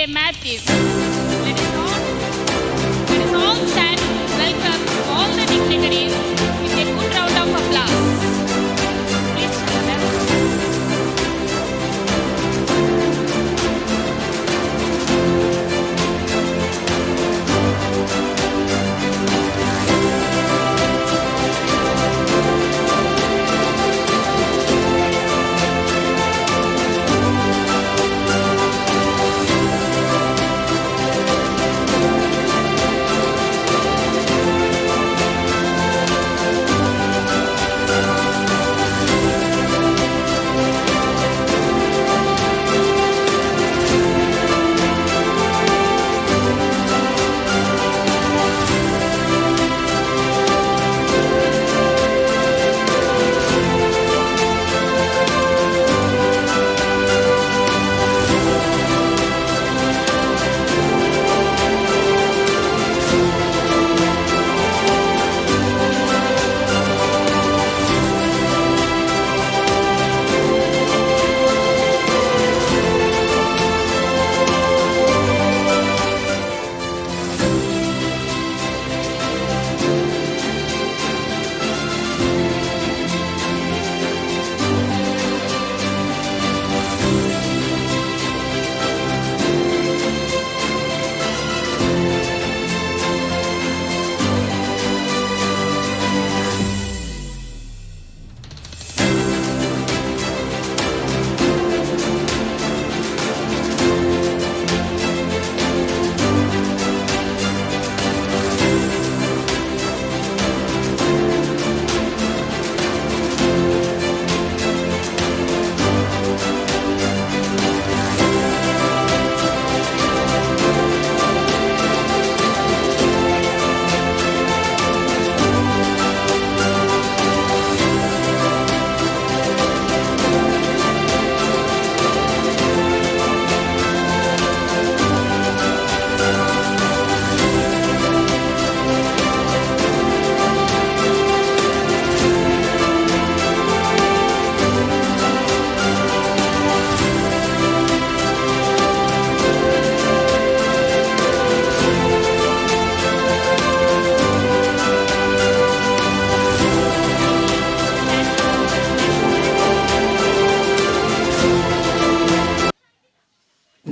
Matthew. Let us all stand and welcome all the dignitaries with a good round of applause. Please stand up.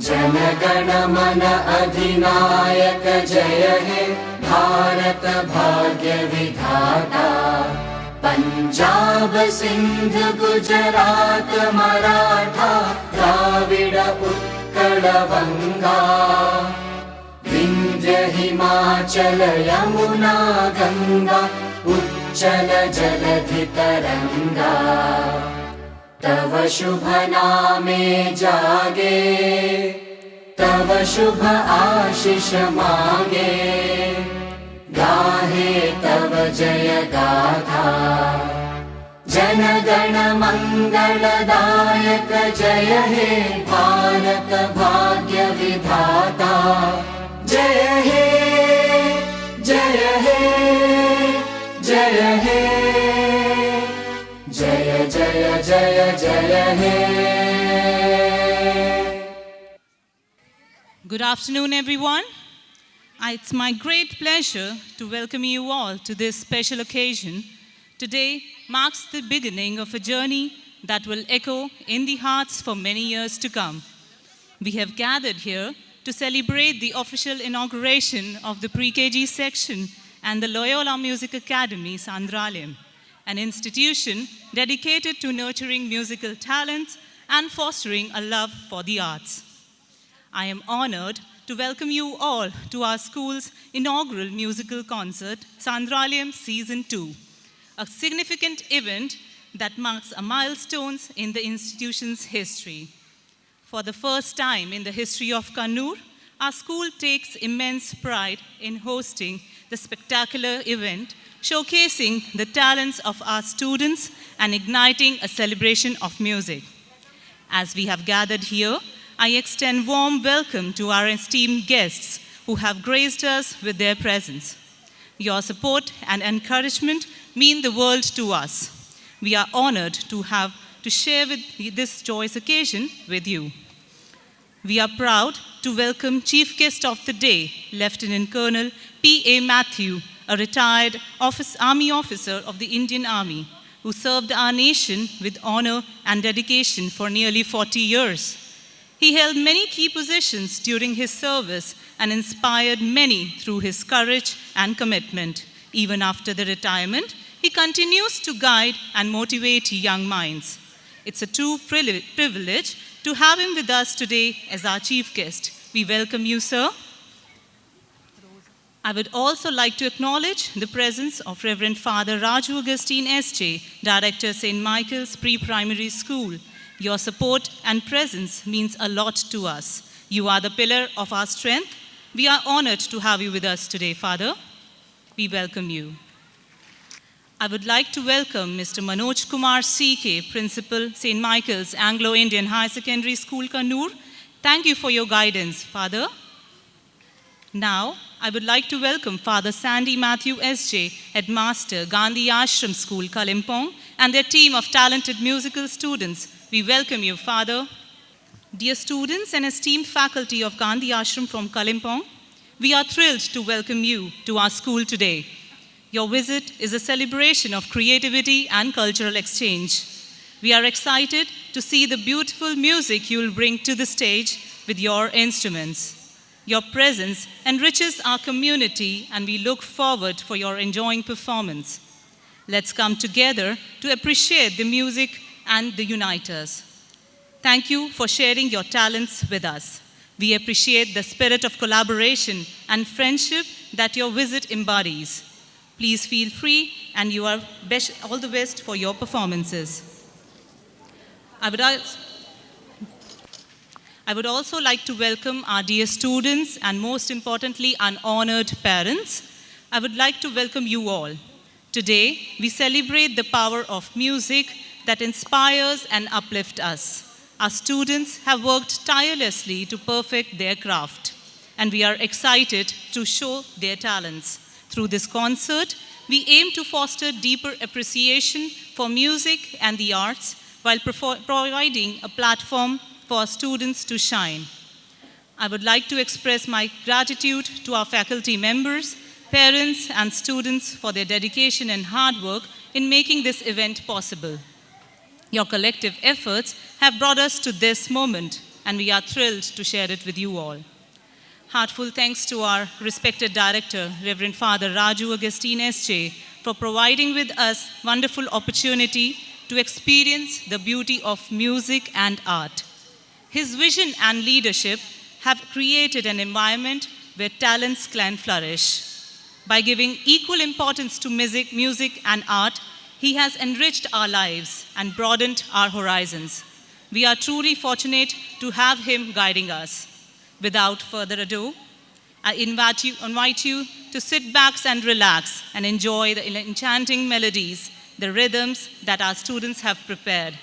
जनगण मन अधिनायक जय हे भारत भाग्य विधाता। पंजाब सिंध गुजरात मराठा द्राविड उत्कल बंगा। विंध्य हिमाचल यमुना गंगा उच्चल जलधि तरंगा। तव शुभ नामे जागे तव शुभ आशीष मागे। गाहे तव जय गाथा जनगण मंगलदायक जय हे भारत भाग्य विधाता। जय हे जय हे जय हे जय जय जय जय हे। Good afternoon, everyone. It's my great pleasure to welcome you all to this special occasion. Today marks the beginning of a journey that will echo in the hearts for many years to come. We have gathered here to celebrate the official inauguration of the pre-KG section and the Loyola Music Academy, Sandralയം, an institution dedicated to nurturing musical talents and fostering a love for the arts. I am honored to welcome you all to our school's inaugural musical concert, Sandralയം Season 2, a significant event that marks a milestone in the institution's history. For the first time in the history of Kannur, our school takes immense pride in hosting the spectacular event, showcasing the talents of our students and igniting a celebration of music. As we have gathered here, I extend warm welcome to our esteemed guests who have graced us with their presence. Your support and encouragement mean the world to us. We are honored to share this joyous occasion with you. We are proud to welcome Chief Guest of the Day, Lieutenant Colonel P.A. Matthew, a retired Army officer of the Indian Army, who served our nation with honor and dedication for nearly 40 years. He held many key positions during his service and inspired many through his courage and commitment. Even after the retirement, he continues to guide and motivate young minds. It's a true privilege to have him with us today as our chief guest. We welcome you, sir. I would also like to acknowledge the presence of Reverend Father Raju Augustine S.J., Director, St. Michael's Pre-Primary School. Your support and presence means a lot to us. You are the pillar of our strength. We are honored to have you with us today, Father. We welcome you. I would like to welcome Mr. Manoj Kumar C.K., Principal, St. Michael's Anglo-Indian High Secondary School, Kannur. Thank you for your guidance, Father. Now, I would like to welcome Father Sandy Matthew S.J., Headmaster, Gandhi Ashram School, Kalimpong, and their team of talented musical students. We welcome you, Father. Dear students and esteemed faculty of Gandhi Ashram from Kalimpong, we are thrilled to welcome you to our school today. Your visit is a celebration of creativity and cultural exchange. We are excited to see the beautiful music you will bring to the stage with your instruments. Your presence enriches our community, and we look forward for your enjoying performance. Let's come together to appreciate the music and the unite us. Thank you for sharing your talents with us. We appreciate the spirit of collaboration and friendship that your visit embodies. Please feel free, and you are all the best for your performances. I would also like to welcome our dear students and, most importantly, our honored parents. I would like to welcome you all. Today, we celebrate the power of music that inspires and uplifts us. Our students have worked tirelessly to perfect their craft, and we are excited to show their talents. Through this concert, we aim to foster deeper appreciation for music and the arts while providing a platform for our students to shine. I would like to express my gratitude to our faculty members, parents, and students for their dedication and hard work in making this event possible. Your collective efforts have brought us to this moment, and we are thrilled to share it with you all. Heartfelt thanks to our respected director, Reverend Father Raju Augustine S.J., for providing with us wonderful opportunity to experience the beauty of music and art. His vision and leadership have created an environment where talents can flourish. By giving equal importance to music and art, he has enriched our lives and broadened our horizons. We are truly fortunate to have him guiding us. Without further ado, I invite you to sit back and relax and enjoy the enchanting melodies, the rhythms that our students have prepared.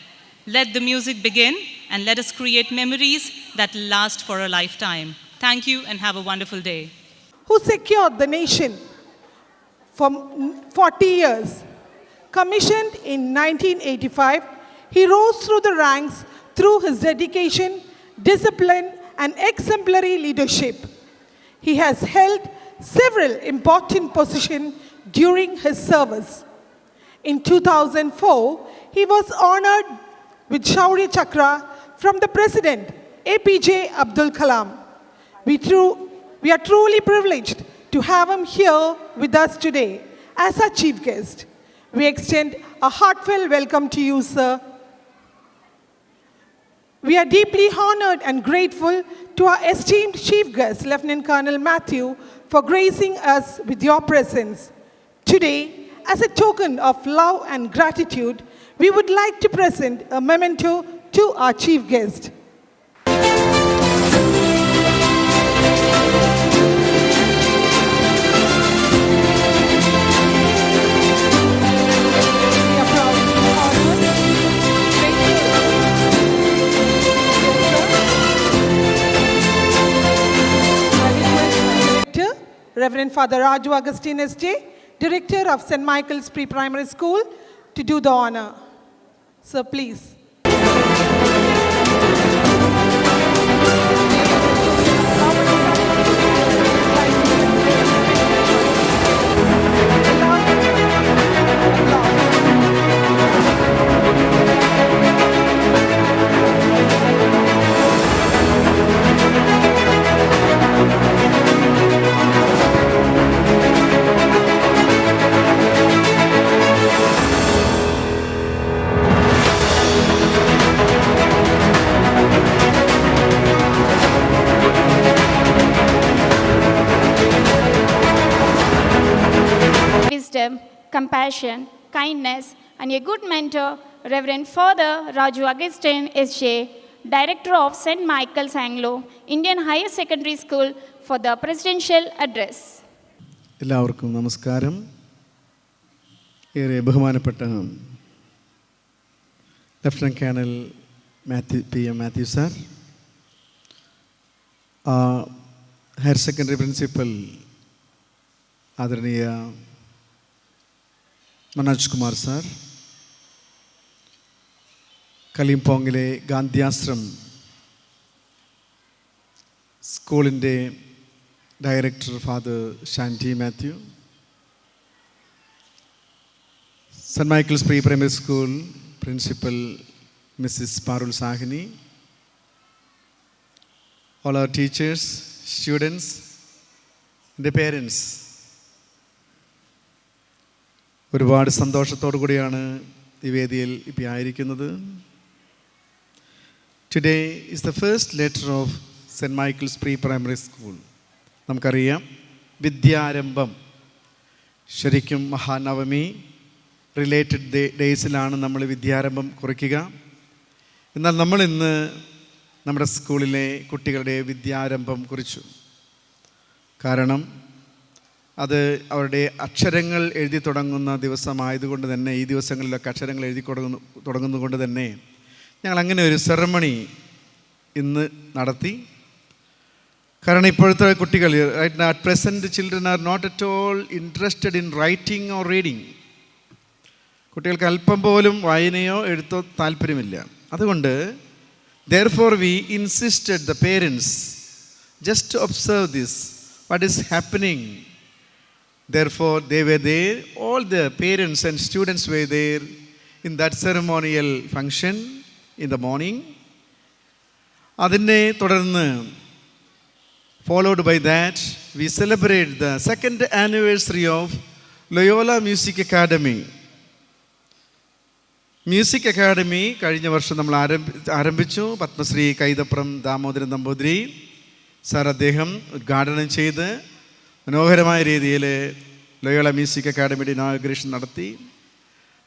Let the music begin, and let us create memories that last for a lifetime. Thank you, and have a wonderful day. Who secured the nation for 40 years. Commissioned in 1985, he rose through the ranks through his dedication, discipline, and exemplary leadership. He has held several important positions during his service. In 2004, he was honored with Shaurya Chakra from the President, APJ Abdul Kalam. We are truly privileged to have him here with us today as our chief guest. We extend a heartfelt welcome to you, sir. We are deeply honored and grateful to our esteemed chief guest, Lieutenant Colonel Matthew, for gracing us with your presence. Today, as a token of love and gratitude, we would like to present a memento to our chief guest. Reverend Father Raju Augustine S.J., Director of St. Michael's Pre-Primary School, to do the honor. Sir, please. compassion, kindness, and a good mentor, Reverend Father Raju Agustin S.J., Director of St. Michael's Anglo Indian Higher Secondary School, for the presidential address. എല്ലാവർക്കും നമസ്കാരം. ഏറെ ബഹുമാനപ്പെട്ട lieutenant colonel PM Mathew sir, higher secondary principal ആദരണീയ Manoj Kumar sir, കലിംപോങ്ങിലെ ഗാന്ധിയാശ്രം സ്കൂളിൻ്റെ director father Shanti Mathew, Saint Michael's pre primary school principal Mrs Parul Sahni, all our teachers, students, and the parents. ഒരുപാട് സന്തോഷത്തോടു കൂടിയാണ് ഈ വേദിയിൽ ഇപ്പോൾ ആയിരിക്കുന്നത്. Today is the first letter of saint Michael's pre primary school. നമുക്കറിയാം, വിദ്യാരംഭം ശരിക്കും മഹാനവമി റിലേറ്റഡ് ഡേയ്സിലാണ് നമ്മൾ വിദ്യാരംഭം കുറിക്കുക. എന്നാൽ നമ്മൾ ഇന്ന് നമ്മുടെ സ്കൂളിലെ കുട്ടികളുടെ വിദ്യാരംഭം കുറിച്ചു. കാരണം അത് അവരുടെ അക്ഷരങ്ങൾ എഴുതി തുടങ്ങുന്ന ദിവസമായതുകൊണ്ട് തന്നെ, ഈ ദിവസങ്ങളിലൊക്കെ അക്ഷരങ്ങൾ എഴുതി തുടങ്ങുന്നതുകൊണ്ട് തന്നെ ഞങ്ങൾ അങ്ങനെ ഒരു സെറമണി ഇന്ന് നടത്തി. കാരണം ഇപ്പോഴത്തെ കുട്ടികൾ, at present children are not at all interested in writing or reading. കുട്ടികൾക്ക് അല്പം പോലും വായനയോ എഴുത്തോ താല്പര്യമില്ല. അതുകൊണ്ട് therefore we insisted the parents just to observe this, what is happening. Therefore they were there, all the parents and students were there in that ceremonial function in the morning. അതിനെ തുടർന്ന് followed by that we celebrate the second anniversary of Loyola Music Academy. Music academy കഴിഞ്ഞ വർഷം നമ്മൾ ആരംഭിച്ചു. Padmashri Kaithapram Damodaran Namboothiri sir അദ്ദേഹം ഉദ്ഘാടനം ചെയ്ത് മനോഹരമായ രീതിയിൽ ലോയോള മ്യൂസിക് അക്കാഡമിയുടെ ഇനോഗ്രേഷൻ നടത്തി.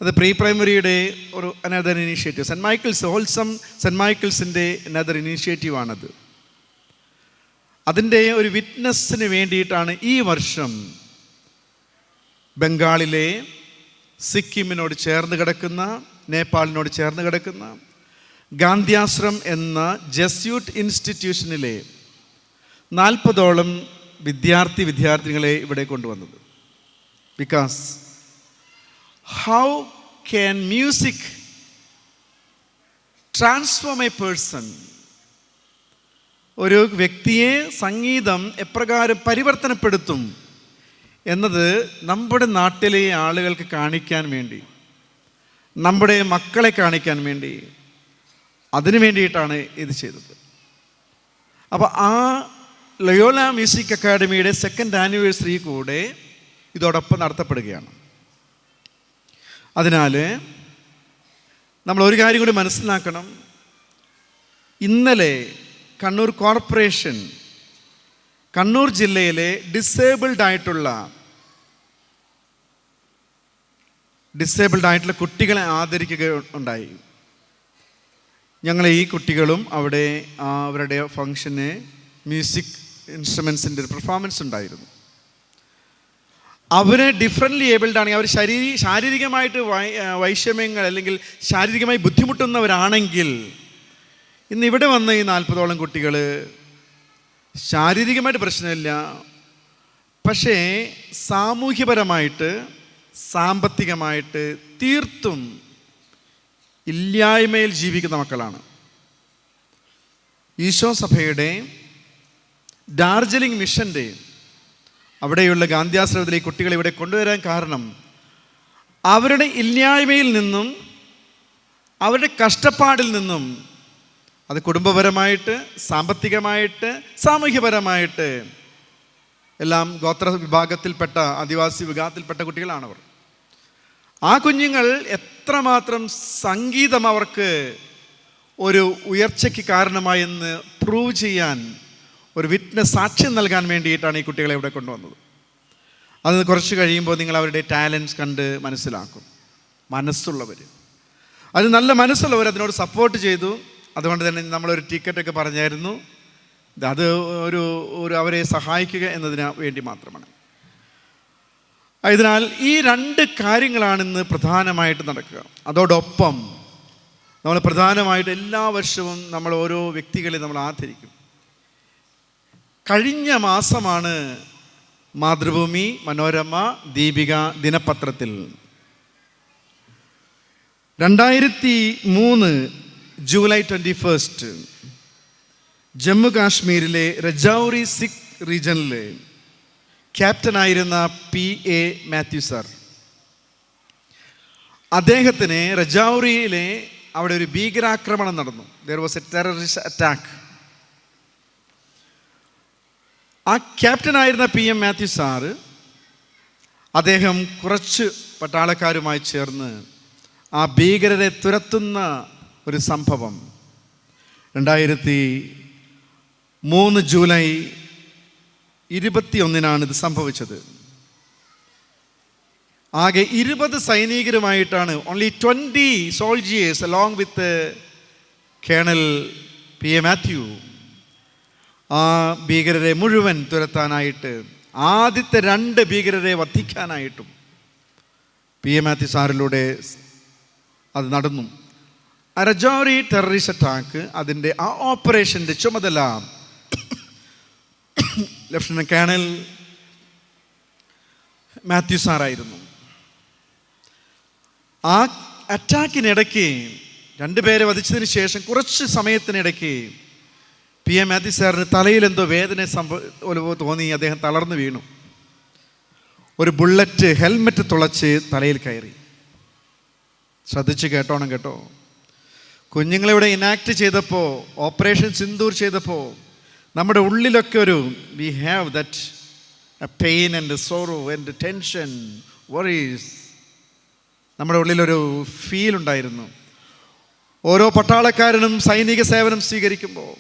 അത് പ്രീ പ്രൈമറിയുടെ ഒരു another initiative, Saint Michael's wholesome Saint മൈക്കിൾസിൻ്റെ അനദർ ഇനീഷ്യേറ്റീവാണത്. അതിൻ്റെ ഒരു വിറ്റ്നസ്സിന് വേണ്ടിയിട്ടാണ് ഈ വർഷം ബംഗാളിലെ സിക്കിമിനോട് ചേർന്ന് കിടക്കുന്ന, നേപ്പാളിനോട് ചേർന്ന് കിടക്കുന്ന ഗാന്ധിയാശ്രം എന്ന ജസ്യൂട്ട് ഇൻസ്റ്റിറ്റ്യൂഷനിലെ 40ഓളം വിദ്യാർത്ഥിനികളെ ഇവിടെ കൊണ്ടുവന്നത്. Because how can music transform A person? ഒരു വ്യക്തിയെ സംഗീതം എപ്രകാരം പരിവർത്തനപ്പെടുത്തും എന്നത് നമ്മുടെ നാട്ടിലെ ആളുകൾക്ക് കാണിക്കാൻ വേണ്ടി, നമ്മുടെ മക്കളെ കാണിക്കാൻ വേണ്ടി, അതിനു വേണ്ടിയിട്ടാണ് ഇത് ചെയ്തത്. അപ്പോൾ ആ ലയോല മ്യൂസിക് അക്കാഡമിയുടെ സെക്കൻഡ് ആനിവേഴ്സറി കൂടെ ഇതോടൊപ്പം നടത്തപ്പെടുകയാണ്. അതിനാൽ നമ്മൾ ഒരു കാര്യം കൂടി മനസ്സിലാക്കണം. ഇന്നലെ കണ്ണൂർ കോർപ്പറേഷൻ കണ്ണൂർ ജില്ലയിലെ ഡിസേബിൾഡ് ആയിട്ടുള്ള കുട്ടികളെ ആദരിക്കുക ഉണ്ടായി. ഞങ്ങൾ ഈ കുട്ടികളും അവിടെ അവരുടെ ഫംഗ്ഷന് മ്യൂസിക് ഇൻസ്ട്രുമെൻസിൻ്റെ ഒരു പെർഫോമൻസ് ഉണ്ടായിരുന്നു. അവർ ഡിഫറൻ്റ്ലി ഏബിൾഡ് ആണെങ്കിൽ, അവർ ശാരീരികമായിട്ട് വൈഷമ്യങ്ങൾ അല്ലെങ്കിൽ ശാരീരികമായി ബുദ്ധിമുട്ടുന്നവരാണെങ്കിൽ, ഇന്ന് ഇവിടെ വന്ന ഈ 40ഓളം കുട്ടികൾ ശാരീരികമായിട്ട് പ്രശ്നമില്ല, പക്ഷേ സാമൂഹ്യപരമായിട്ട് സാമ്പത്തികമായിട്ട് തീർത്തും ഇല്ലായ്മയിൽ ജീവിക്കുന്ന മക്കളാണ്. ഈശോ സഭയുടെ ഡാർജിലിംഗ് മിഷൻ്റെ അവിടെയുള്ള ഗാന്ധിയാശ്രമത്തിലെ കുട്ടികളെ ഇവിടെ കൊണ്ടുവരാൻ കാരണം അവരുടെ ഇല്ലായ്മയിൽ നിന്നും അവരുടെ കഷ്ടപ്പാടിൽ നിന്നും, അത് കുടുംബപരമായിട്ട് സാമ്പത്തികമായിട്ട് സാമൂഹ്യപരമായിട്ട് എല്ലാം ഗോത്ര വിഭാഗത്തിൽപ്പെട്ട ആദിവാസി വിഭാഗത്തിൽപ്പെട്ട കുട്ടികളാണവർ. ആ കുഞ്ഞുങ്ങൾ എത്രമാത്രം സംഗീതം അവർക്ക് ഒരു ഉയർച്ചയ്ക്ക് കാരണമായെന്ന് പ്രൂവ് ചെയ്യാൻ, ഒരു വിറ്റ്നസ് സാക്ഷ്യം നൽകാൻ വേണ്ടിയിട്ടാണ് ഈ കുട്ടികളെ ഇവിടെ കൊണ്ടുവന്നത്. അത് കുറച്ച് കഴിയുമ്പോൾ നിങ്ങൾ അവരുടെ ടാലൻസ് കണ്ട് മനസ്സിലാക്കും. മനസ്സുള്ളവർ, അത് നല്ല മനസ്സുള്ളവർ അതിനോട് സപ്പോർട്ട് ചെയ്തു. അതുകൊണ്ട് തന്നെ നമ്മളൊരു ടിക്കറ്റൊക്കെ പറഞ്ഞായിരുന്നു. അത് അവരെ സഹായിക്കുക എന്നതിന് വേണ്ടി മാത്രമാണ്. അതിനാൽ ഈ 2 കാര്യങ്ങളാണ് ഇന്ന് പ്രധാനമായിട്ട് നടക്കുക. അതോടൊപ്പം നമ്മൾ പ്രധാനമായിട്ട് എല്ലാ വർഷവും നമ്മൾ ഓരോ വ്യക്തികളെ നമ്മൾ ആദരിക്കും. കഴിഞ്ഞ മാസമാണ് മാതൃഭൂമി, മനോരമ, ദീപിക ദിനപത്രത്തിൽ 2003 ജൂലൈ 21 ജമ്മു കാശ്മീരിലെ രജൌരി സിഖ് റീജനിലെ ക്യാപ്റ്റനായിരുന്ന PA മാത്യു സാർ, അദ്ദേഹത്തിന് രജൌരിയിലെ അവിടെ ഒരു ഭീകരാക്രമണം നടന്നു. There was A terrorist attack. ആ ക്യാപ്റ്റനായിരുന്ന PM മാത്യു സാറ്, അദ്ദേഹം കുറച്ച് പട്ടാളക്കാരുമായി ചേർന്ന് ആ ഭീകരരെ തുരത്തുന്ന ഒരു സംഭവം 2003 ജൂലൈ 21 ഇത് സംഭവിച്ചത്. ആകെ 20 സൈനികരുമായിട്ടാണ്, only 20 soldiers along with colonel PA Mathew, ആ ഭീകരരെ മുഴുവൻ തുരത്താനായിട്ട്, ആദ്യത്തെ 2 ഭീകരരെ വധിക്കാനായിട്ടും PA മാത്യു സാറിലൂടെ അത് നടന്നു. രജൌരി ടെററിസ്റ്റ് അറ്റാക്ക്, അതിൻ്റെ ആ ഓപ്പറേഷൻ്റെ ചുമതല ലഫ്റ്റനന്റ് കേണൽ മാത്യു സാറായിരുന്നു. ആ അറ്റാക്കിനിടയ്ക്ക് 2 പേരെ വധിച്ചതിന് ശേഷം കുറച്ച് സമയത്തിനിടയ്ക്ക് PA മാത്യു സാറിന് തലയിലെന്തോ വേദന തോന്നി. അദ്ദേഹം തളർന്നു വീണു. ഒരു ബുള്ളറ്റ് ഹെൽമെറ്റ് തുളച്ച് തലയിൽ കയറി. ശ്രദ്ധിച്ച് കേട്ടോണം കേട്ടോ. കുഞ്ഞുങ്ങളിവിടെ ഇനാക്ട് ചെയ്തപ്പോൾ, ഓപ്പറേഷൻ സിന്ദൂർ ചെയ്തപ്പോൾ നമ്മുടെ ഉള്ളിലൊക്കെ we have that pain and sorrow and tension, worries. നമ്മുടെ ഉള്ളിലൊരു ഫീൽ ഉണ്ടായിരുന്നു. ഓരോ പട്ടാളക്കാരനും സൈനിക സേവനം സ്വീകരിക്കുമ്പോൾ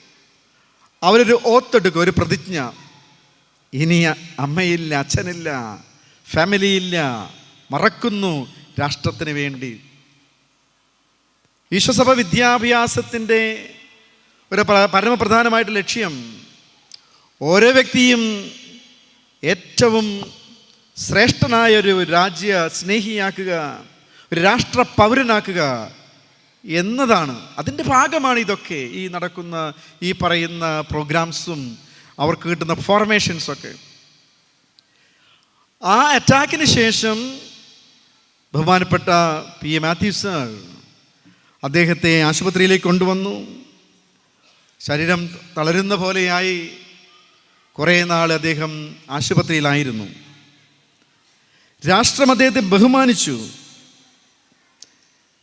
അവരൊരു ഓത്തെടുക്കും, ഒരു പ്രതിജ്ഞ. ഇനി അമ്മയില്ല, അച്ഛനില്ല, ഫാമിലിയില്ല, മറക്കുന്നു രാഷ്ട്രത്തിന് വേണ്ടി. ഈശ്വസഭ വിദ്യാഭ്യാസത്തിൻ്റെ ഒരു പരമപ്രധാനമായിട്ട് ലക്ഷ്യം ഓരോ വ്യക്തിയും ഏറ്റവും ശ്രേഷ്ഠനായ ഒരു രാജ്യ സ്നേഹിയാക്കുക, ഒരു രാഷ്ട്ര പൗരനാക്കുക എന്നതാണ്. അതിൻ്റെ ഭാഗമാണ് ഇതൊക്കെ, ഈ നടക്കുന്ന ഈ പറയുന്ന പ്രോഗ്രാംസും അവർക്ക് കിട്ടുന്ന ഫോർമേഷൻസൊക്കെ. ആ അറ്റാക്കിന് ശേഷം ബഹുമാനപ്പെട്ട PA മാത്യു സാർ അദ്ദേഹത്തെ ആശുപത്രിയിലേക്ക് കൊണ്ടുവന്നു. ശരീരം തളരുന്ന പോലെയായി. കുറേ നാൾ അദ്ദേഹം ആശുപത്രിയിലായിരുന്നു. രാഷ്ട്രം അദ്ദേഹത്തെ ബഹുമാനിച്ചു.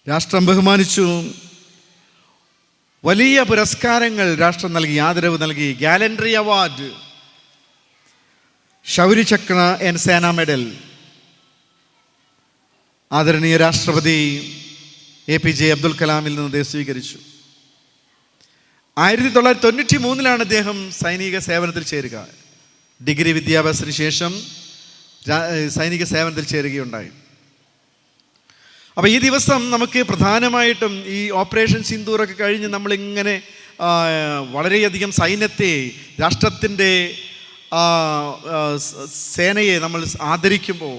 രാഷ്ട്രം ബഹുമാനിച്ചു. വലിയ പുരസ്കാരങ്ങൾ രാഷ്ട്രം നൽകി, ആദരവ് നൽകി. ഗാലൻട്രി അവാർഡ്, ശൗര്യചക്ര ആൻഡ് സേന മെഡൽ. ആദരണീയ രാഷ്ട്രപതി APJ അബ്ദുൽ കലാമിൽ നിന്ന് അദ്ദേഹം സ്വീകരിച്ചു. 1993 അദ്ദേഹം സൈനിക സേവനത്തിൽ ചേരുക. ഡിഗ്രി വിദ്യാഭ്യാസത്തിന് ശേഷം സൈനിക സേവനത്തിൽ ചേരുകയുണ്ടായി. അപ്പോൾ ഈ ദിവസം നമുക്ക് പ്രധാനമായിട്ടും ഈ ഓപ്പറേഷൻ സിന്ദൂറൊക്കെ കഴിഞ്ഞ് നമ്മളിങ്ങനെ വളരെയധികം സൈന്യത്തെ, രാഷ്ട്രത്തിൻ്റെ സേനയെ നമ്മൾ ആദരിക്കുമ്പോൾ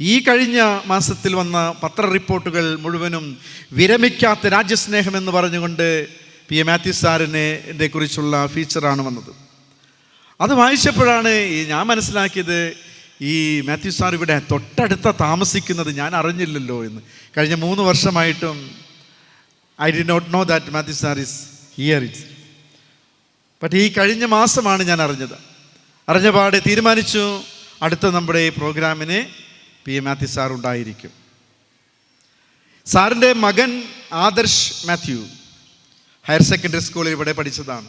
ഈ കഴിഞ്ഞ മാസത്തിൽ വന്ന പത്ര റിപ്പോർട്ടുകൾ മുഴുവനും വിരമിക്കാത്ത രാജ്യസ്നേഹം എന്ന് പറഞ്ഞുകൊണ്ട് PA മാത്യു സാറിനെ കുറിച്ചുള്ള ഫീച്ചറാണ് വന്നത്. അത് വായിച്ചപ്പോഴാണ് ഞാൻ മനസ്സിലാക്കിയത്, ഈ മാത്യു സാർ ഇവിടെ തൊട്ടടുത്ത താമസിക്കുന്നത് ഞാൻ അറിഞ്ഞില്ലല്ലോ എന്ന്. കഴിഞ്ഞ 3 വർഷമായിട്ടും I did not know that Mathew sir is here. But ഈ കഴിഞ്ഞ മാസമാണ് ഞാൻ അറിഞ്ഞത്. അറിഞ്ഞപാട് തീരുമാനിച്ചു, അടുത്ത നമ്മുടെ ഈ പ്രോഗ്രാമിന് PA മാത്യു സാർ ഉണ്ടായിരിക്കും. സാറിൻ്റെ മകൻ ആദർശ് മാത്യു ഹയർ സെക്കൻഡറി സ്കൂളിൽ ഇവിടെ പഠിച്ചതാണ്.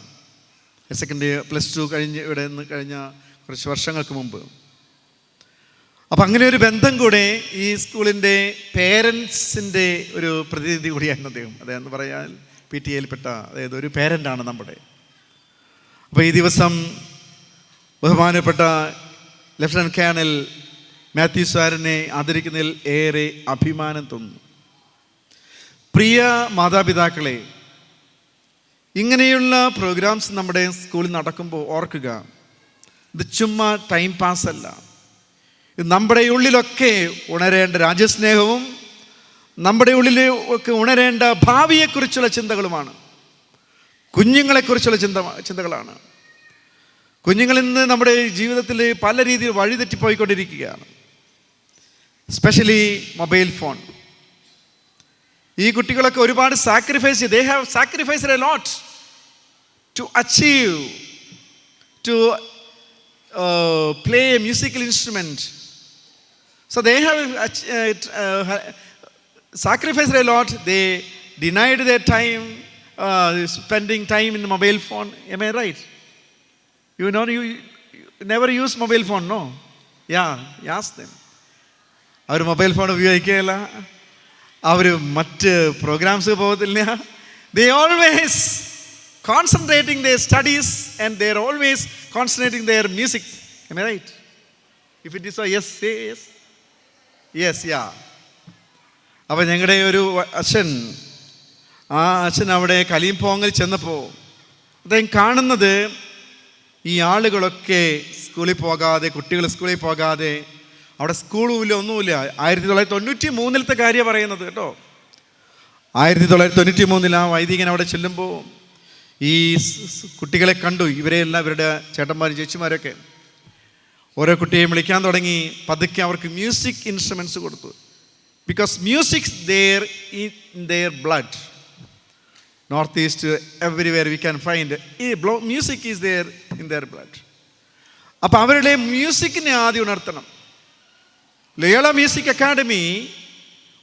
ഹയർ സെക്കൻഡറി +2 ഇവിടെ നിന്ന് കഴിഞ്ഞ കുറച്ച് വർഷങ്ങൾക്ക് മുമ്പ്. അപ്പം അങ്ങനെ ഒരു ബന്ധം കൂടെ ഈ സ്കൂളിൻ്റെ പേരൻസിൻ്റെ ഒരു പ്രതിനിധി കൂടിയായിരുന്നു അദ്ദേഹം. അതെന്ന് പറയാൻ PTA-യിൽപ്പെട്ട, അതായത് ഒരു പേരൻ്റാണ് നമ്മുടെ. അപ്പോൾ ഈ ദിവസം ബഹുമാനപ്പെട്ട ലഫ്റ്റനന്റ് കേണൽ മാത്യു സാറിനെ ആദരിക്കുന്നതിൽ ഏറെ അഭിമാനം തോന്നുന്നു. പ്രിയ മാതാപിതാക്കളെ, ഇങ്ങനെയുള്ള പ്രോഗ്രാംസ് നമ്മുടെ സ്കൂളിൽ നടക്കുമ്പോൾ ഓർക്കുക, ഇത് ചുമ്മാ ടൈം പാസ്സല്ല. ഇത് നമ്മുടെ ഉള്ളിലൊക്കെ ഉണരേണ്ട രാജ്യസ്നേഹവും നമ്മുടെ ഉള്ളിൽ ഒക്കെ ഉണരേണ്ട ഭാവിയെക്കുറിച്ചുള്ള ചിന്തകളുമാണ്. കുഞ്ഞുങ്ങളെക്കുറിച്ചുള്ള ചിന്തകളാണ്. കുഞ്ഞുങ്ങൾ ഇന്ന് നമ്മുടെ ജീവിതത്തിൽ പല രീതിയിൽ വഴിതെറ്റിപ്പോയിക്കൊണ്ടിരിക്കുകയാണ്. Specially mobile phone. ഈ കുട്ടികളൊക്കെ ഒരുപാട് സാക്രിഫൈസ് ചെയ്ത്, they have sacrificed a lot to achieve, to play a musical instrument. So they have sacrificed a lot. They denied their time, spending time in mobile phone. Am I right? You know, you never use mobile phone, no? Yeah, ask them. Our mobile phone ഉപയോഗിക്കുകയില്ല, അവർ മറ്റ് programmes പോകത്തില്ല. They always concentrating their studies and they are always concentrating their music. Am I right? If it is so, yes, say yes. Yes, yeah. അപ്പോൾ ഞങ്ങളുടെ ഒരു അച്ഛൻ, ആ അച്ഛൻ അവിടെ കലിംപോങ്ങിൽ ചെന്നപ്പോൾ അദ്ദേഹം കാണുന്നത് ഈ ആളുകളൊക്കെ സ്കൂളിൽ പോകാതെ, കുട്ടികൾ സ്കൂളിൽ പോകാതെ, അവിടെ സ്കൂളുമില്ല, ഒന്നുമില്ല. 1993 കാര്യം പറയുന്നത് കേട്ടോ. 1993 ആ വൈദികൻ അവിടെ ചെല്ലുമ്പോൾ ഈ കുട്ടികളെ കണ്ടു. ഇവരെല്ലാം, ഇവരുടെ ചേട്ടന്മാരും ചേച്ചിമാരൊക്കെ ഓരോ കുട്ടിയെയും വിളിക്കാൻ തുടങ്ങി. പതുക്കെ അവർക്ക് മ്യൂസിക് ഇൻസ്ട്രുമെൻറ്റ്സ് കൊടുത്തു. Because music there in their blood. North east everywhere we can find music is there in their blood. അപ്പം അവരുടെ മ്യൂസിക്കിനെ ആദ്യം ഉണർത്തണം. Loyola Music Academy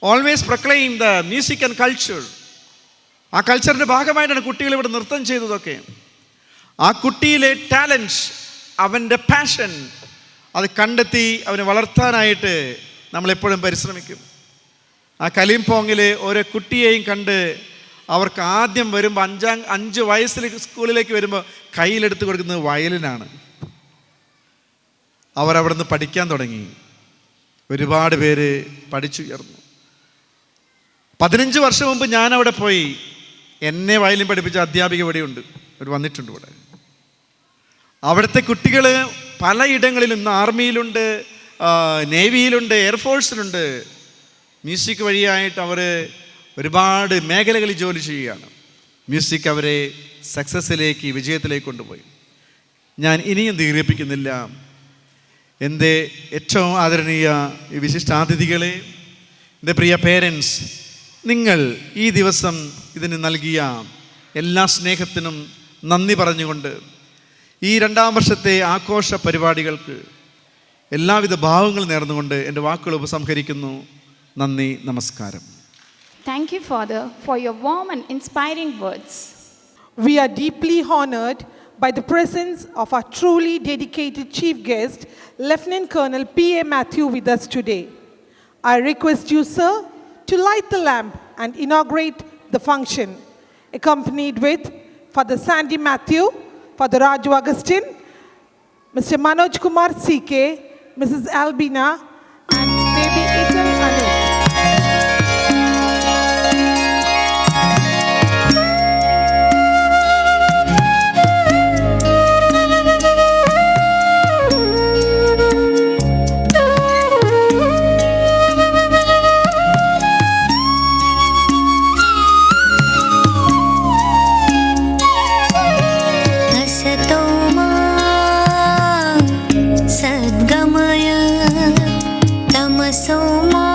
always proclaim the music and culture. ആ കൾച്ചറിൻ്റെ ഭാഗമായിട്ടാണ് കുട്ടികൾ ഇവിടെ നൃത്തം ചെയ്തതൊക്കെ. ആ കുട്ടിയിലെ ടാലൻറ്റ്, അവൻ്റെ പാഷൻ, അത് കണ്ടെത്തി അവനെ വളർത്താനായിട്ട് നമ്മളെപ്പോഴും പരിശ്രമിക്കും. ആ കലിംപോങ്ങിൽ ഓരോ കുട്ടിയെയും കണ്ട് അവർക്ക് ആദ്യം വരുമ്പോൾ 5 വയസ്സിൽ സ്കൂളിലേക്ക് വരുമ്പോൾ കയ്യിലെടുത്ത് കൊടുക്കുന്നത് വയലിനാണ്. അവരവിടെ നിന്ന് പഠിക്കാൻ തുടങ്ങി. ഒരുപാട് പേര് പഠിച്ചുയർന്നു. 15 വർഷം മുമ്പ് ഞാൻ അവിടെ പോയി. എന്നെ വയലിൻ പഠിപ്പിച്ച അധ്യാപിക ഇവിടെയുണ്ട്, അവർ വന്നിട്ടുണ്ട് ഇവിടെ. അവിടുത്തെ കുട്ടികൾ പലയിടങ്ങളിലും, ഇന്ന് ആർമിയിലുണ്ട്, നേവിയിലുണ്ട്, എയർഫോഴ്സിലുണ്ട്. മ്യൂസിക് വഴിയായിട്ട് അവർ ഒരുപാട് മേഖലകളിൽ ജോലി ചെയ്യുകയാണ്. മ്യൂസിക് അവരെ സക്സസ്സിലേക്ക്, വിജയത്തിലേക്ക് കൊണ്ടുപോയി. ഞാൻ ഇനിയും ദീർഘിപ്പിക്കുന്നില്ല. എൻ്റെ ഏറ്റവും ആദരണീയ ഈ വിശിഷ്ടാതിഥികളെ, എൻ്റെ പ്രിയ പേരൻസ്, നിങ്ങൾ ഈ ദിവസം ഇതിന് നൽകിയ എല്ലാ സ്നേഹത്തിനും നന്ദി പറഞ്ഞുകൊണ്ട് ഈ 2ാം വർഷത്തെ ആഘോഷ പരിപാടികൾക്ക് എല്ലാവിധ ഭാവങ്ങളും നേർന്നുകൊണ്ട് എൻ്റെ വാക്കുകൾ ഉപസംഹരിക്കുന്നു. നന്ദി, നമസ്കാരം. Thank you, Father, for your warm and inspiring words. We are deeply honored by the presence of our truly dedicated chief guest, Lieutenant Colonel P.A. Matthew, with us today. I request you, sir, to light the lamp and inaugurate the function, accompanied with Father Sandy Matthew, Father Raju Augustine, Mr. Manoj Kumar C.K., Mrs. Albina, and baby Ethel Anu. सद्गमय तमसो मा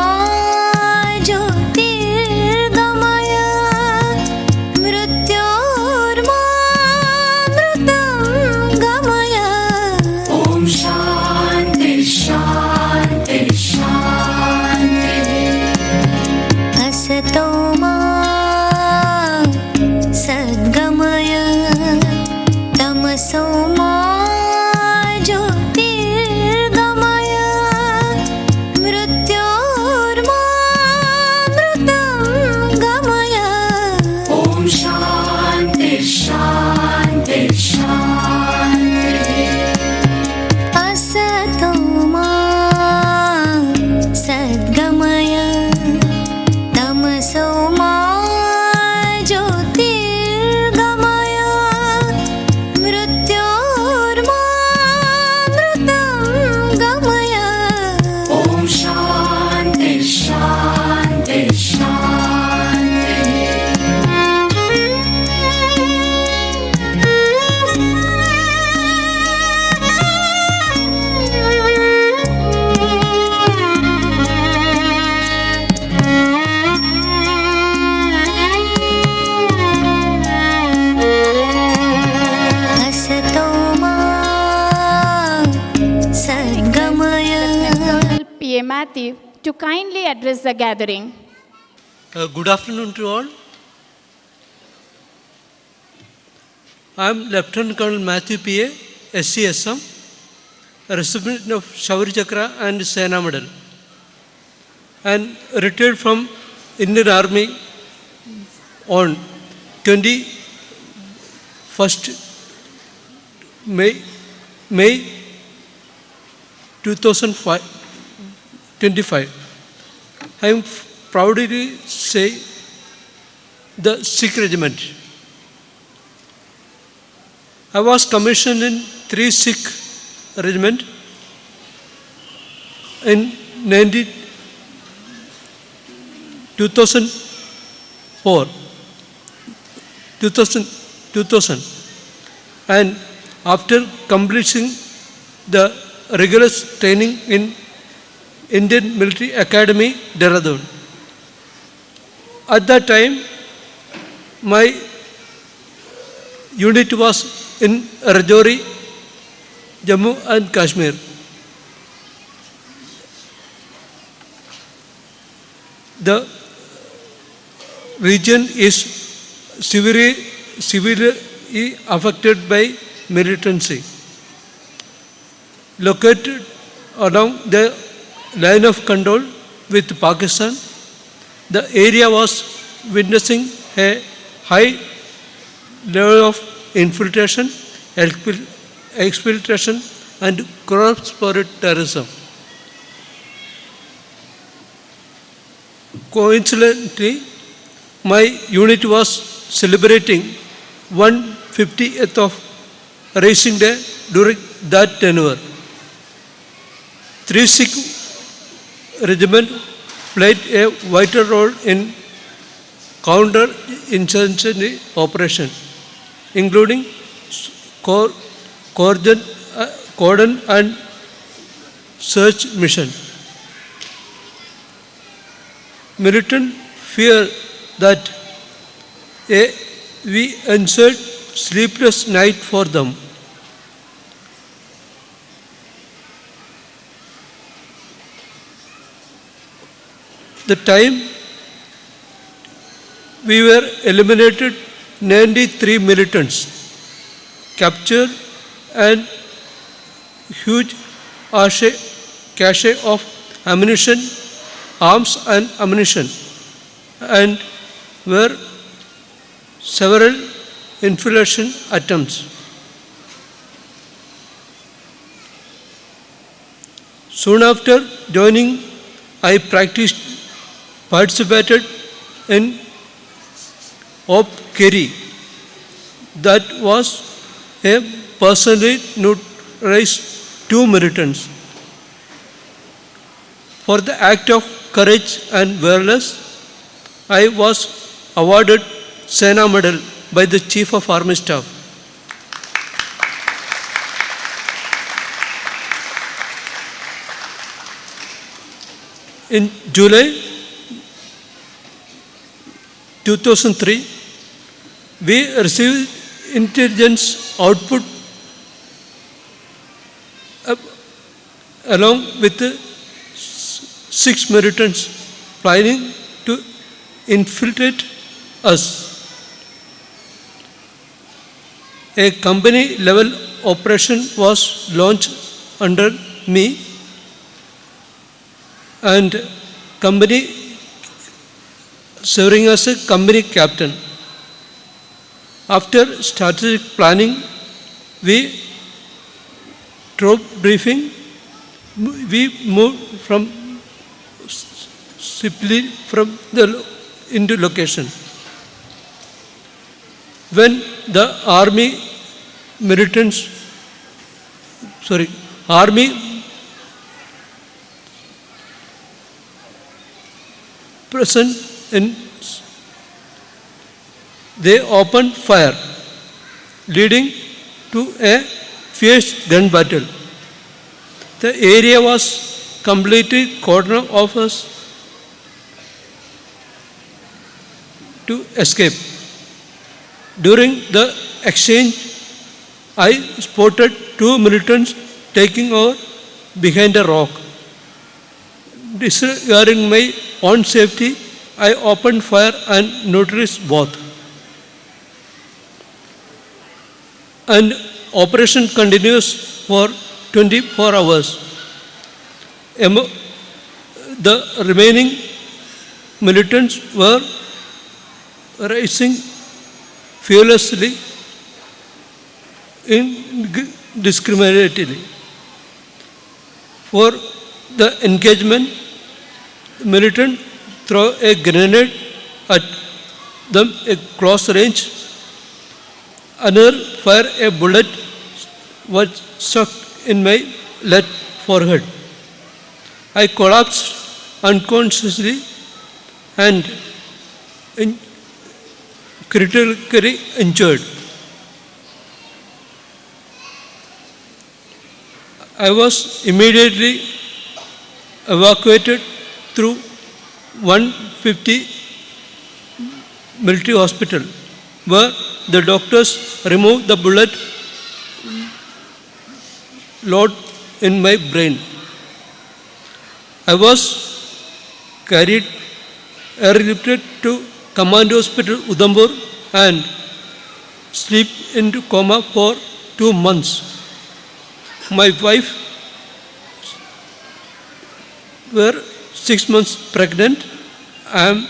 Matthew to kindly address the gathering. Good afternoon to all. I am Lieutenant Colonel Matthew P.A., SCSM, a recipient of Shauri Chakra and Sena Medal, and retired from Indian Army on 21st May 2025. I am proudly say the Sikh Regiment. I was commissioned in 3 Sikh Regiment in 2004, 2000, and after completing the rigorous training in Indian Military Academy, Dehradun. At that time, my unit was in Rajouri, Jammu and Kashmir. The region is severely affected by militancy. Located along the line of control with Pakistan, the area was witnessing a high level of infiltration, exfiltration, and cross-border terrorism. Coincidentally, my unit was celebrating 150th of Racing Day during that tenure. 3 Sikh Regiment played a vital role in counter-insurgency operation, including cordon and search mission. Militant fear that we ensured sleepless night for them. The time we were eliminated 93 militants, captured and huge cache of ammunition, arms and ammunition, and were several infiltration attempts. Soon after joining, I participated in Op Kerry, that was a personally notarized 2 militants. For the act of courage and valorous, I was awarded Sena Medal by the Chief of Army Staff. In July 2003, we received intelligence output along with 6 militants planning to infiltrate us. A company level operation was launched under me, and company serving as a company captain. After strategic planning, we troop briefing, we moved from simply from into location. When the army present in, they opened fire, leading to a fierce gun battle. The area was completely cordoned off us to escape. During the exchange, I spotted 2 militants taking over behind a rock. disregarding my own safety, I opened fire and noticed both. And operation continues for 24 hours. The remaining militants were rising fearlessly, indiscriminately. For the engagement, the militant threw a grenade at them at close range. Another fired a bullet was struck in my left forehead. I collapsed unconsciously and critically injured. I was immediately evacuated through 150 military hospital, where the doctors removed the bullet load in my brain. I was carried airlifted to Command Hospital Udhampur and sleep into coma for 2 months. My wife were 6 months pregnant. I am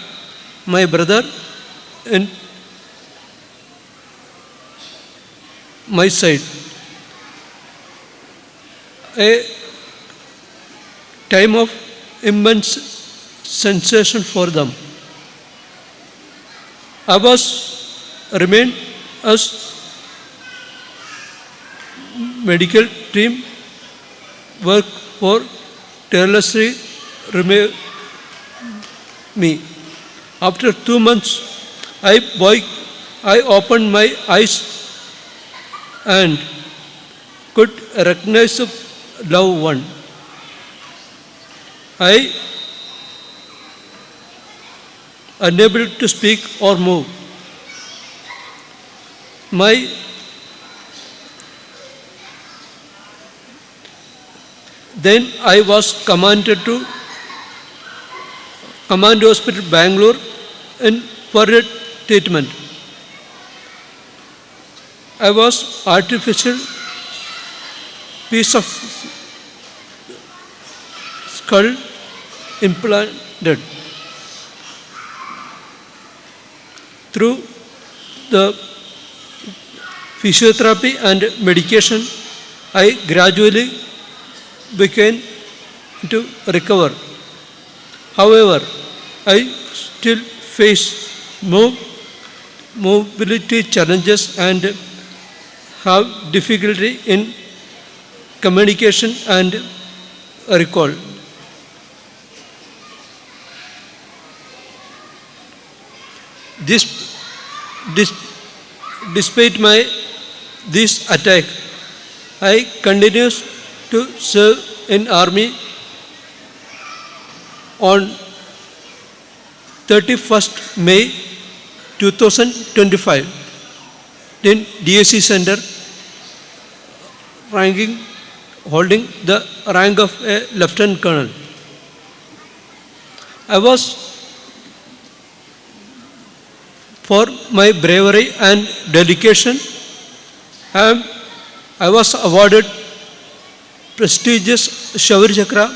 my brother in my side. A time of immense sensation for them. I was remained as medical team work for tirelessly remain me. After 2 months, I opened my eyes and could recognize a loved one. I unable to speak or move. Then I was commanded to Command Hospital Bangalore for a treatment. I was artificial piece of skull implanted. Through the physiotherapy and medication, I gradually began to recover. However, I still face mobility challenges and have difficulty in communication and recall. Despite this attack, I continue to serve in army. On 31st May 2025, in DSC Center, holding the rank of a Lieutenant Colonel. For my bravery and dedication, I was awarded prestigious Shaurya Chakra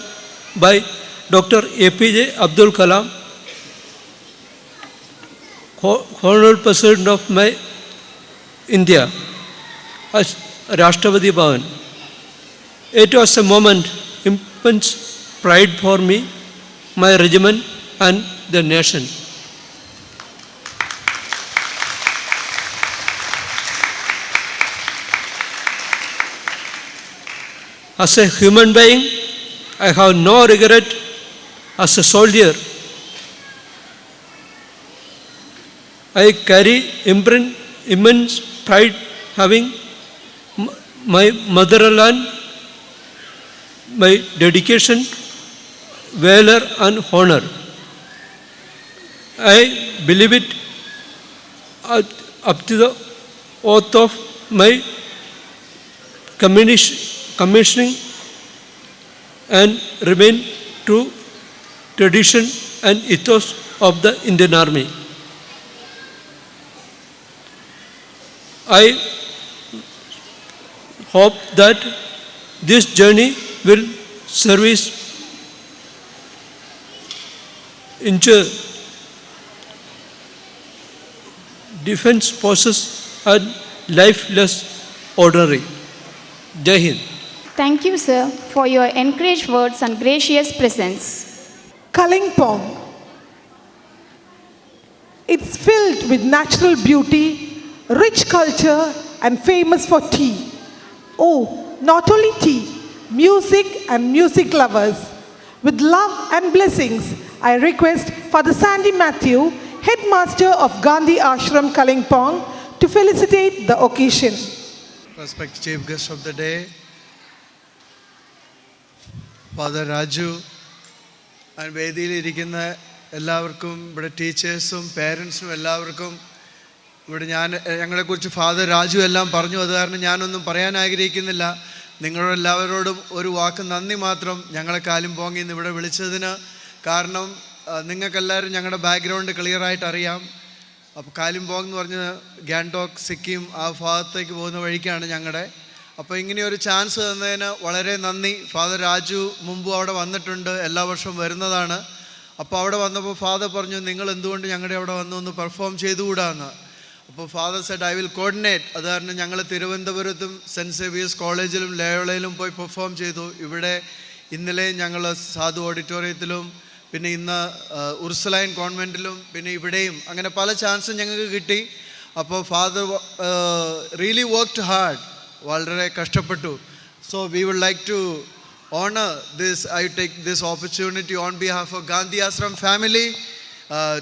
by Dr. APJ Abdul Kalam, Honorable President of my India, as Rashtrapati Bhavan. It was a moment of immense pride for me, my regiment and the nation. As a human being, I have no regret. As a soldier, I carry immense pride having my motherland, my dedication, valor and honor. I believe it up to the oath of my commissioning and remain true tradition and ethos of the Indian Army. I hope that this journey will service into defense forces and life less ordinary. Jai Hind. Thank you, sir, for your encouraged words and gracious presence. Kalimpong. It's filled with natural beauty, rich culture, and famous for tea. Oh, not only tea, music and music lovers. With love and blessings, I request Father Sandy Matthew, Headmaster of Gandhi Ashram, Kalimpong, to felicitate the occasion. Respected Chief Guest of the day, Father Raju, and വേദിയിലിരിക്കുന്ന എല്ലാവർക്കും ഇവിടെ ടീച്ചേഴ്സും പേരൻസിനും എല്ലാവർക്കും ഇവിടെ ഞങ്ങളെക്കുറിച്ച് father Raju എല്ലാം പറഞ്ഞു. അത് കാരണം ഞാനൊന്നും പറയാൻ ആഗ്രഹിക്കുന്നില്ല. നിങ്ങളെല്ലാവരോടും ഒരു വാക്ക് നന്ദി മാത്രം ഞങ്ങളെ കാലിമ്പോങ്ങിൽ നിന്ന് ഇവിടെ വിളിച്ചതിന്. കാരണം നിങ്ങൾക്കെല്ലാവരും ഞങ്ങളുടെ ബാക്ക്ഗ്രൗണ്ട് ക്ലിയറായിട്ട് അറിയാം. അപ്പോൾ കാലിമ്പോങ് എന്ന് പറഞ്ഞ ഗാൻടോക്ക് സിക്കിം ആ ഭാഗത്തേക്ക് പോകുന്ന വഴിക്കാണ് ഞങ്ങളുടെ. അപ്പോൾ ഇങ്ങനെയൊരു ചാൻസ് തന്നതിന് വളരെ നന്ദി. ഫാദർ രാജു മുമ്പ് അവിടെ വന്നിട്ടുണ്ട്, എല്ലാ വർഷവും വരുന്നതാണ്. അപ്പോൾ അവിടെ വന്നപ്പോൾ ഫാദർ പറഞ്ഞു, നിങ്ങൾ എന്തുകൊണ്ട് ഞങ്ങളുടെ അവിടെ വന്ന് ഒന്ന് പെർഫോം ചെയ്തുകൂടാന്ന്. അപ്പോൾ father said I will coordinate. അത് കാരണം ഞങ്ങൾ തിരുവനന്തപുരത്തും സെൻറ്റ് സേവിയേഴ്സ് കോളേജിലും ലോയോളയിലും പോയി പെർഫോം ചെയ്തു. ഇവിടെ ഇന്നലെ ഞങ്ങൾ സാധു ഓഡിറ്റോറിയത്തിലും പിന്നെ ഇന്ന് ഉർസലൈൻ കോൺവെൻറ്റിലും പിന്നെ ഇവിടെയും അങ്ങനെ പല ചാൻസും ഞങ്ങൾക്ക് കിട്ടി. അപ്പോൾ ഫാദർ റിയലി വർക്ക്ഡ് ഹാർഡ്, വളരെ കഷ്ടപ്പെട്ടു. So we would like to honor this. I take this opportunity on behalf of Gandhi Ashram family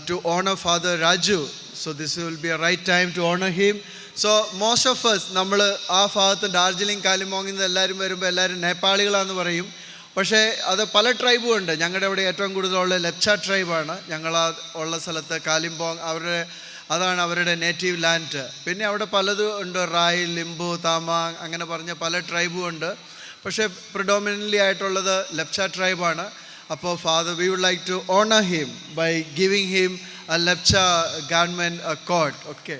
to honor Father Raju. So this will be a right time to honor him. So most of us, നമ്മൾ ആ ഭാഗത്ത് ഡാർജിലിംഗ് കാലിമ്പോങ്ങിൽ നിന്ന് എല്ലാവരും വരുമ്പോൾ എല്ലാവരും നേപ്പാളികളാണെന്ന് പറയും. പക്ഷേ അത് പല ട്രൈബും ഉണ്ട്. ഞങ്ങളുടെ അവിടെ ഏറ്റവും കൂടുതലുള്ള ലെപ്ച ട്രൈബാണ്. ഞങ്ങൾ ഉള്ള സ്ഥലത്ത് കാലിമ്പോങ് അതാണ് അവരുടെ നേറ്റീവ് ലാൻഡ്. പിന്നെ അവിടെ പലതും ഉണ്ട്, റായ്, ലിംബു, താമാങ് അങ്ങനെ പറഞ്ഞ പല ട്രൈബും ഉണ്ട്. പക്ഷേ പ്രിഡോമിനൻ്റ്ലി ആയിട്ടുള്ളത് ലെപ്ച ട്രൈബാണ്. അപ്പോൾ father we would like to honour him by giving him a Lepcha government accord. Okay.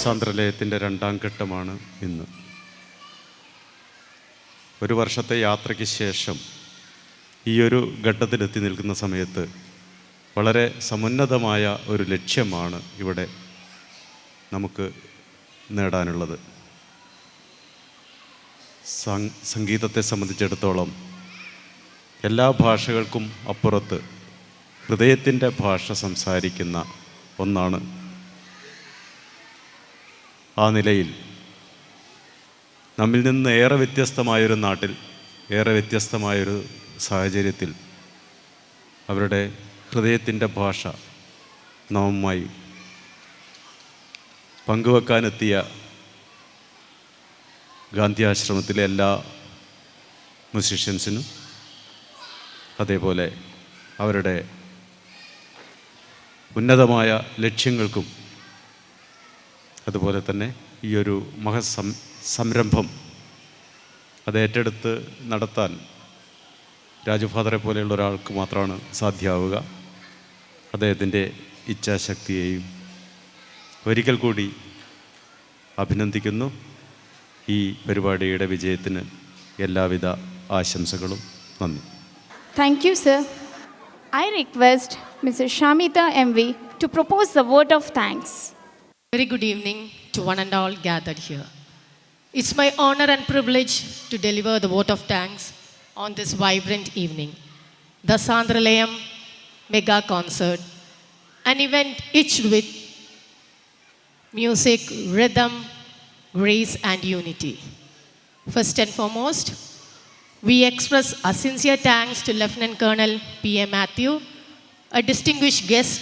സാന്ദ്രലയത്തിൻ്റെ രണ്ടാം ഘട്ടമാണ് ഇന്ന്. ഒരു വർഷത്തെ യാത്രയ്ക്ക് ശേഷം ഈ ഒരു ഘട്ടത്തിലെത്തി നിൽക്കുന്ന സമയത്ത് വളരെ സമുന്നതമായ ഒരു ലക്ഷ്യമാണ് ഇവിടെ നമുക്ക് നേടാനുള്ളത്. സംഗീതത്തെ സംബന്ധിച്ചിടത്തോളം എല്ലാ ഭാഷകൾക്കും അപ്പുറത്ത് ഹൃദയത്തിൻ്റെ ഭാഷ സംസാരിക്കുന്ന ഒന്നാണ്. ആ നിലയിൽ നമ്മിൽ നിന്ന് ഏറെ വ്യത്യസ്തമായൊരു നാട്ടിൽ, ഏറെ വ്യത്യസ്തമായൊരു സാഹചര്യത്തിൽ അവരുടെ ഹൃദയത്തിൻ്റെ ഭാഷ നാമുമായി പങ്കുവെക്കാനെത്തിയ ഗാന്ധി ആശ്രമത്തിലെ എല്ലാ മ്യൂസിഷ്യൻസിനും, അതേപോലെ അവരുടെ ഉന്നതമായ ലക്ഷ്യങ്ങൾക്കും, അതുപോലെ തന്നെ ഈ ഒരു സംരംഭം അത് ഏറ്റെടുത്ത് നടത്താൻ രാജു ഫാദറെ പോലെയുള്ള ഒരാൾക്ക് മാത്രമാണ് സാധ്യമാവുക. അദ്ദേഹത്തിൻ്റെ ഇച്ഛാശക്തിയെയും ഒരിക്കൽ കൂടി അഭിനന്ദിക്കുന്നു. ഈ പരിപാടിയുടെ വിജയത്തിന് എല്ലാവിധ ആശംസകളും. നന്ദി. Thank you, sir. I request Mrs. Shamita MV to propose the vote of thanks. Very good evening to one and all gathered here. It's my honor and privilege to deliver the vote of thanks on this vibrant evening. The Sandralayam Mega Concert, an event etched with music, rhythm, grace and unity. First and foremost, we express our sincere thanks to Lieutenant Colonel P.A. Matthew, a distinguished guest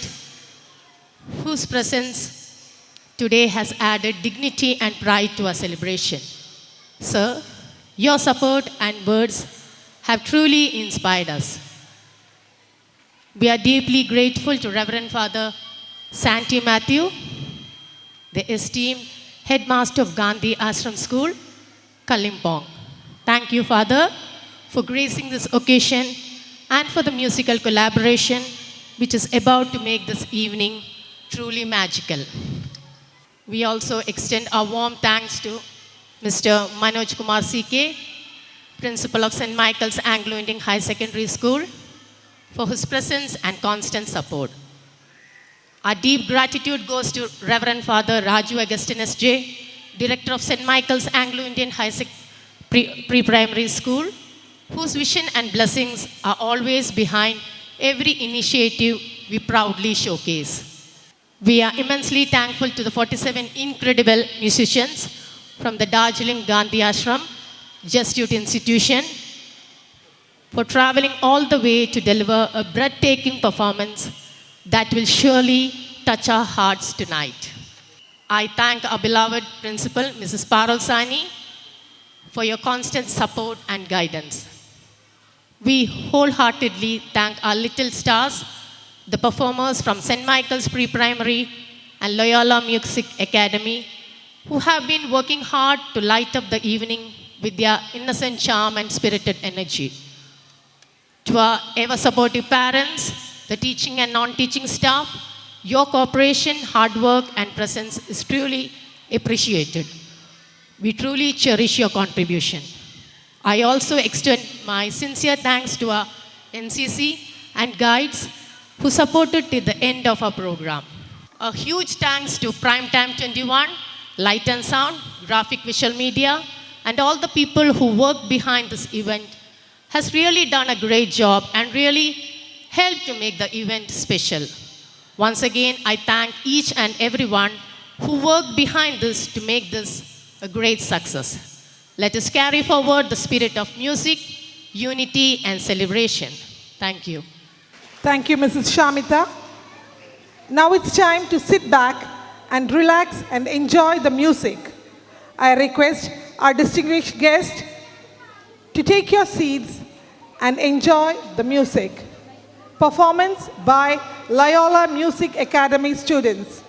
whose presence today has added dignity and pride to our celebration. Sir, your support and words have truly inspired us. We are deeply grateful to Reverend Father Santi Matthew, the esteemed headmaster of Gandhi Ashram School, Kalimpong. Thank you, Father, for gracing this occasion and for the musical collaboration which is about to make this evening truly magical. We also extend our warm thanks to Mr. Manoj Kumar C.K., Principal of St. Michael's Anglo-Indian High Secondary School, for his presence and constant support. Our deep gratitude goes to Reverend Father Raju Agustin S.J., Director of St. Michael's Anglo-Indian High Pre-Primary School, whose vision and blessings are always behind every initiative we proudly showcase. We are immensely thankful to the 47 incredible musicians from the Darjeeling Gandhi Ashram Jesuit Institution for traveling all the way to deliver a breathtaking performance that will surely touch our hearts tonight. I thank our beloved principal, Mrs. Parul Sani, for your constant support and guidance. We wholeheartedly thank our little stars, the performers from St. Michael's Pre-Primary and Loyola Music Academy, who have been working hard to light up the evening with their innocent charm and spirited energy. To our ever-supportive parents, the teaching and non-teaching staff, your cooperation, hard work and presence is truly appreciated. We truly cherish your contribution. I also extend my sincere thanks to our NCC and guides who supported till the end of our program. A huge thanks to Primetime 21, Light and Sound, Graphic Visual Media, and all the people who worked behind this event has really done a great job and really helped to make the event special. Once again, I thank each and everyone who worked behind this to make this a great success. Let us carry forward the spirit of music, unity, and celebration. Thank you. Thank you, Mrs. Shamita. Now it's time to sit back and relax and enjoy the music. I request our distinguished guests to take your seats and enjoy the music. Performance by Loyola Music Academy students.